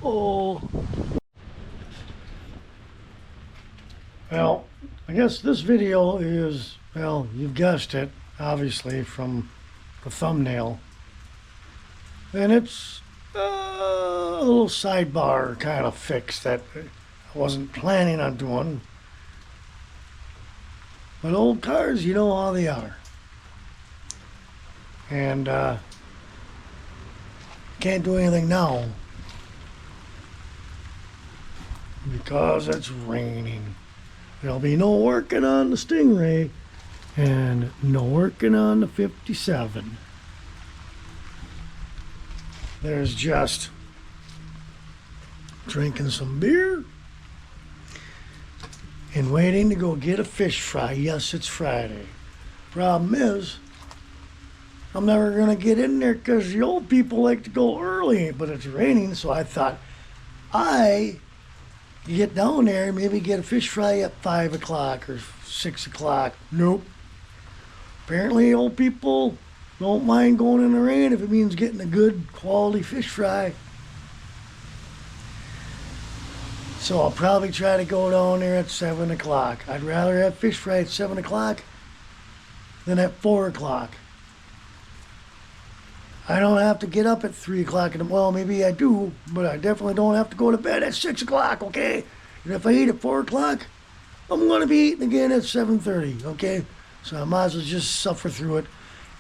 Uh-oh. Well, I guess this video is, well, you've guessed it, obviously, from the thumbnail. And it's a little sidebar kind of fix that I wasn't planning on doing. But old cars, you know how they are. And can't do anything now because it's raining. There'll be no working on the Stingray and no working on the 57. There's just drinking some beer and waiting to go get a fish fry. Yes, it's Friday. Problem is, I'm never going to get in there because the old people like to go early, but it's raining, so I thought I get down there and maybe get a fish fry at 5 o'clock or 6 o'clock. Nope. Apparently old people don't mind going in the rain if it means getting a good quality fish fry. So I'll probably try to go down there at 7 o'clock. I'd rather have fish fry at 7 o'clock than at 4 o'clock. I don't have to get up at 3 o'clock in the morning. Well, maybe I do, but I definitely don't have to go to bed at 6 o'clock, okay? And if I eat at 4 o'clock, I'm going to be eating again at 7:30, okay? So I might as well just suffer through it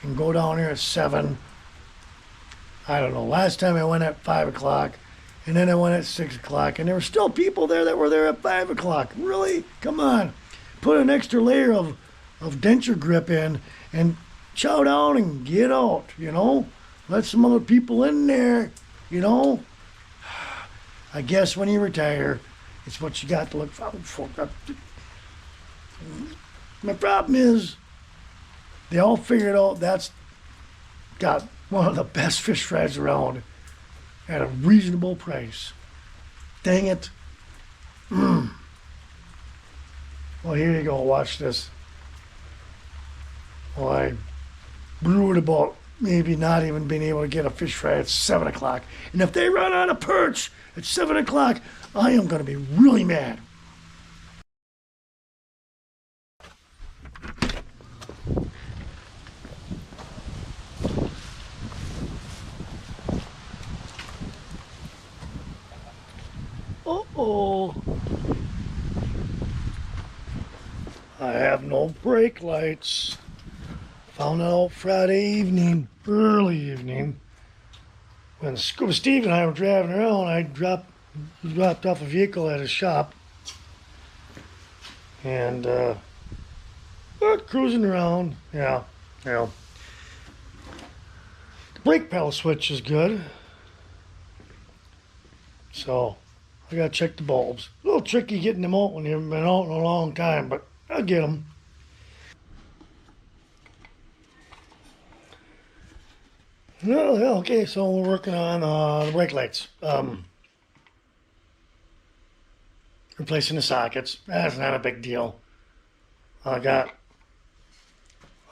and go down there at 7. I don't know. Last time I went at 5 o'clock, and then I went at 6 o'clock, and there were still people there that were there at 5 o'clock. Really? Come on. Put an extra layer of denture grip in and chow down and get out, you know? Let some other people in there, you know? I guess when you retire, it's what you got to look forward for. My problem is, they all figured out that's got one of the best fish fries around at a reasonable price. Dang it. Well, here you go. Watch this. Well, I brewed about maybe not even being able to get a fish fry at 7 o'clock. And if they run out of perch at 7 o'clock, I am going to be really mad. Uh-oh. I have no brake lights. Found out Friday evening, early evening, when Scuba Steve and I were driving around. I dropped off a vehicle at his shop, and cruising around. Yeah. The brake pedal switch is good, so I gotta check the bulbs. A little tricky getting them out when you haven't been out in a long time, but I'll get them. No, okay, so we're working on the brake lights. Replacing the sockets. That's not a big deal. I got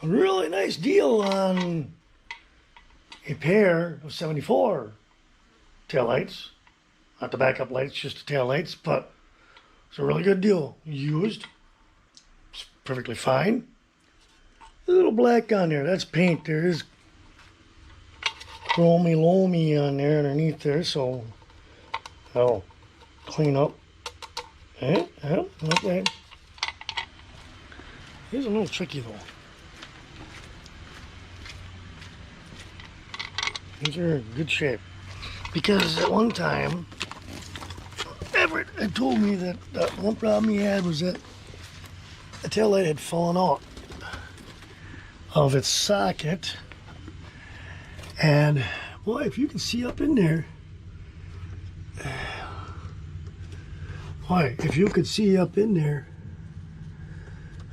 a really nice deal on a pair of 74 taillights. Not the backup lights, just the taillights, but it's a really good deal. Used. It's perfectly fine. A little black on there. That's paint. There is chromy-loamy on there underneath there, so I'll clean up. Okay. Here's a little tricky though. These are in good shape. Because at one time, Everett had told me that one problem he had was that the taillight had fallen out of its socket. And boy, if you can see up in there, boy, if you could see up in there,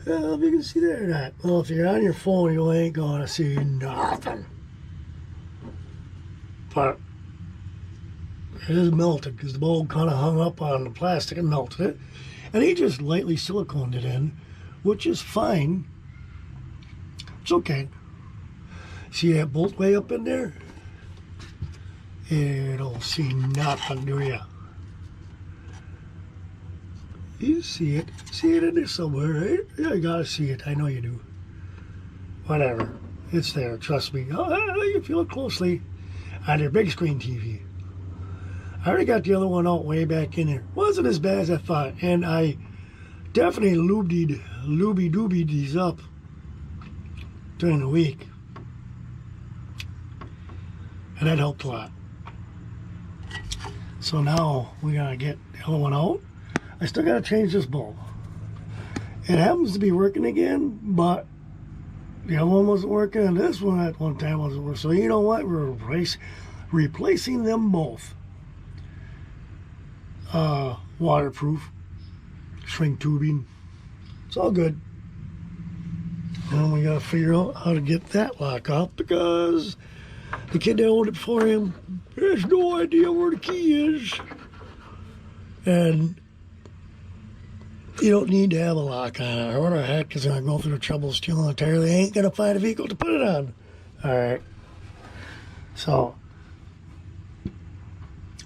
well, if you can see there or not. Well, if you're on your phone, you ain't gonna see nothing. But it is melted because the bulb kind of hung up on the plastic and melted it. And he just lightly siliconed it in, which is fine. It's okay. See that bolt way up in there? You don't see nothing, do ya? You see it. See it in there somewhere, right? Yeah, you gotta see it. I know you do. Whatever. It's there. Trust me. Oh, you feel it closely on your big screen TV. I already got the other one out way back in there. Wasn't as bad as I thought. And I definitely looby-doobied these up during the week. And that helped a lot. So now we gotta get the other one out. I still gotta change this bulb. It happens to be working again, but the other one wasn't working, and this one at one time wasn't working. So you know what? We're replacing them both. Waterproof, shrink tubing. It's all good. And we gotta figure out how to get that lock up because the kid that owned it for him has no idea where the key is. And you don't need to have a lock on it. Or the heck is going to go through the trouble of stealing a tire? They ain't going to find a vehicle to put it on. All right. So,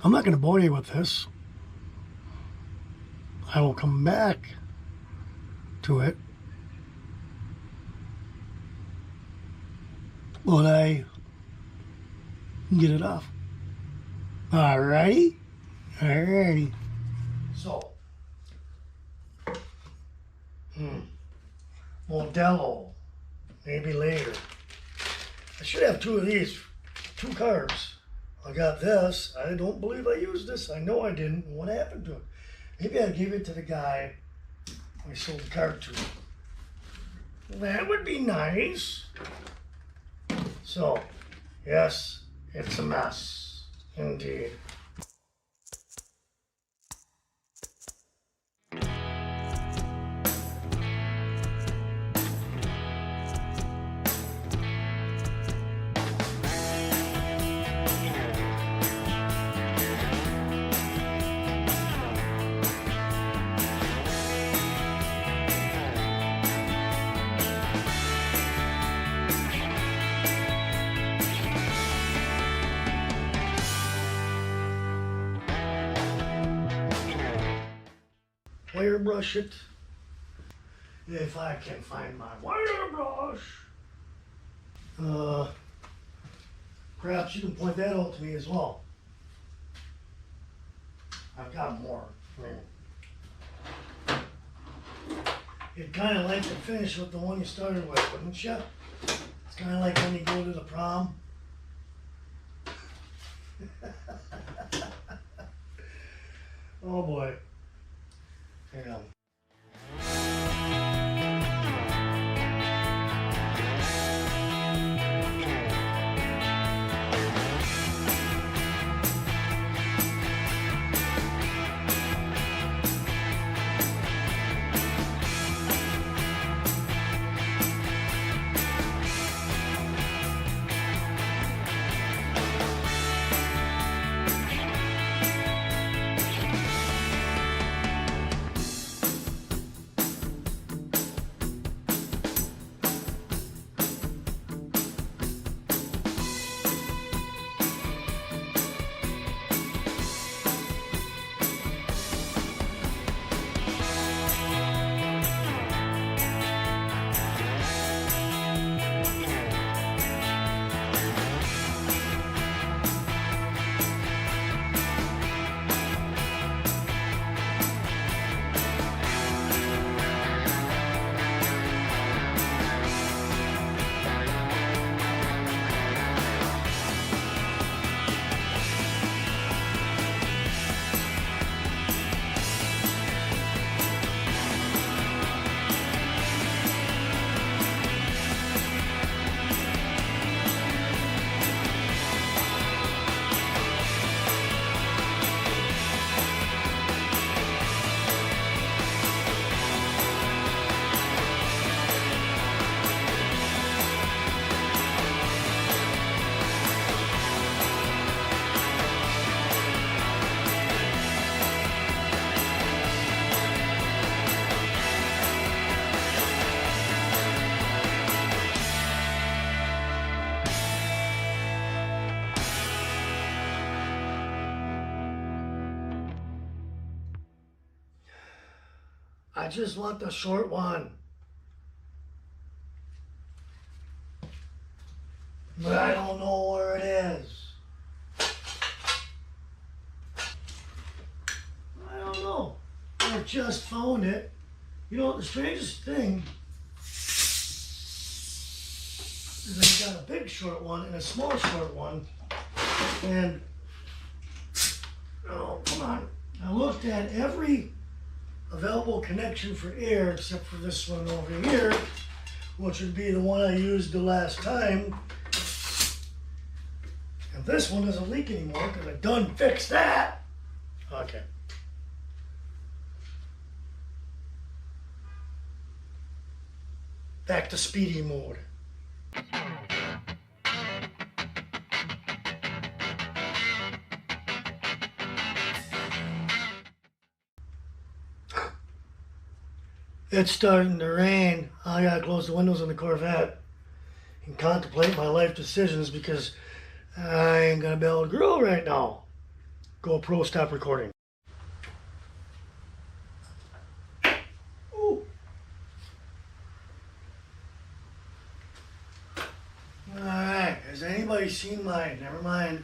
I'm not going to bore you with this. I will come back to it when I get it off. All righty? All righty. So, Modelo, maybe later. I should have two of these, two cars. I got this. I don't believe I used this. I know I didn't. What happened to it? Maybe I gave it to the guy I sold the car to. That would be nice. So, yes, it's a mess. Indeed. Wire brush it. If I can find my wire brush. Perhaps you can point that out to me as well. I've got more. You'd kind of like to finish with the one you started with, wouldn't you? It's kind of like when you go to the prom. Oh boy. Hang on. I just want the short one. But I don't know where it is. I don't know. I just found it. You know, the strangest thing is I got a big short one and a small short one. And, oh, come on. I looked at every available connection for air except for this one over here, which would be the one I used the last time. And this one doesn't leak anymore because I done fixed that. Okay. Back to speedy mode. It's starting to rain. I gotta close the windows on the Corvette and contemplate my life decisions because I ain't gonna be able to grill right now. GoPro, stop recording. Ooh. Alright, has anybody seen mine? Never mind.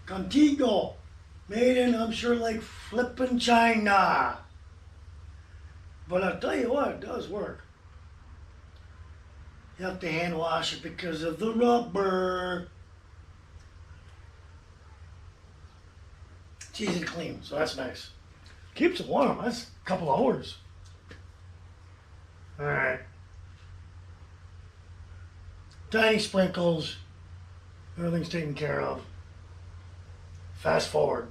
Contigo, made in, I'm sure, like flippin' China. But I'll tell you what, it does work. You have to hand wash it because of the rubber. It's easy to clean, so that's nice. Keeps it warm, that's a couple hours. Alright. Tiny sprinkles, everything's taken care of. Fast forward.